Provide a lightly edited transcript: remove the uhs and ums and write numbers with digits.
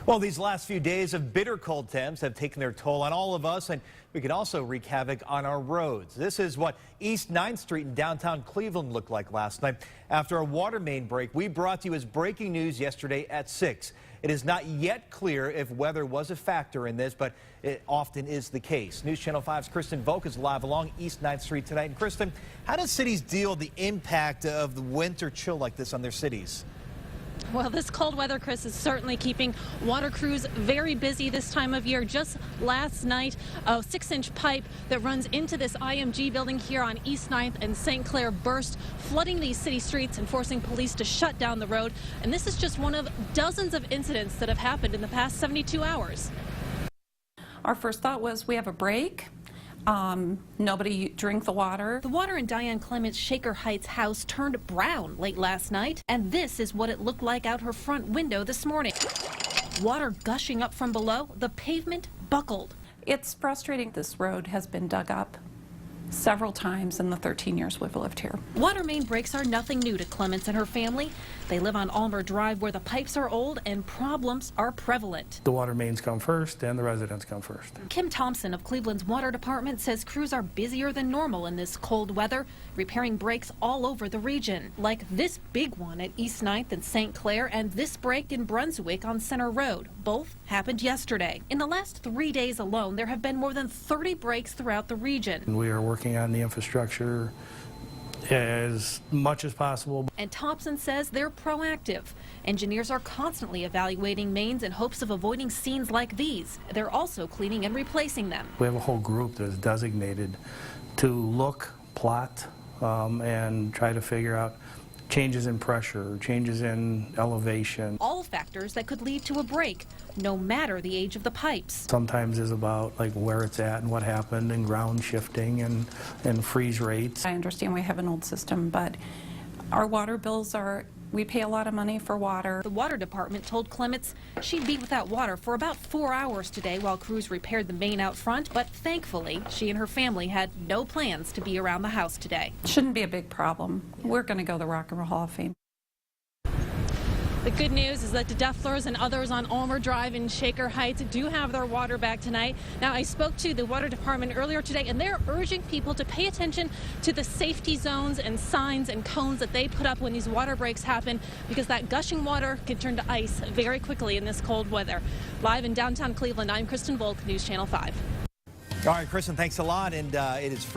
Well, these last few days of bitter cold temps have taken their toll on all of us, and we could also wreak havoc on our roads. This is what East 9th Street in downtown Cleveland looked like last night. After a water main break, we brought to you as breaking news yesterday at 6. It is not yet clear if weather was a factor in this, but it often is the case. News Channel 5's Kristen Volk is live along East 9th Street tonight. And Kristen, how do cities deal with the impact of the winter chill like this on their cities? Well, this cold weather, Chris, is certainly keeping water crews very busy this time of year. Just last night, a 6-inch pipe that runs into this IMG building here on East 9th and St. Clair burst, flooding these city streets and forcing police to shut down the road. And this is just one of dozens of incidents that have happened in the past 72 hours. Our first thought was we have a break. Nobody drink the water. The water in Diane Clement's Shaker Heights house turned brown late last night, and this is what it looked like out her front window this morning. Water gushing up from below, the pavement buckled. It's frustrating. This road has been dug up several times in the 13 years we've lived here. Water main breaks are nothing new to Clements and her family. They live on Almer Drive where the pipes are old and problems are prevalent. The water mains come first and the residents come first. Kim Thompson of Cleveland's water department says crews are busier than normal in this cold weather, repairing breaks all over the region, like this big one at East 9th and St. Clair and this break in Brunswick on Center Road. Both happened yesterday. In the last 3 days alone, there have been more than 30 breaks throughout the region. We are working on the infrastructure as much as possible. And Thompson says they're proactive. Engineers are constantly evaluating mains in hopes of avoiding scenes like these. They're also cleaning and replacing them. We have a whole group that is designated to look, plot, and try to figure out changes in pressure, changes in elevation. All factors that could lead to a break, no matter the age of the pipes. Sometimes it's about like where it's at and what happened and ground shifting and freeze rates. I understand we have an old system, but our water bills we pay a lot of money for water. The water department told Clements she'd be without water for about 4 hours today while crews repaired the main out front, but thankfully she and her family had no plans to be around the house today. Shouldn't be a big problem. We're going to go to the Rock and Roll Hall of Fame. The good news is that the Defflers and others on Almer Drive in Shaker Heights do have their water back tonight. Now, I spoke to the water department earlier today, and they're urging people to pay attention to the safety zones and signs and cones that they put up when these water breaks happen, because that gushing water can turn to ice very quickly in this cold weather. Live in downtown Cleveland, I'm Kristen Volk, News Channel 5. All right, Kristen, thanks a lot, and it is free.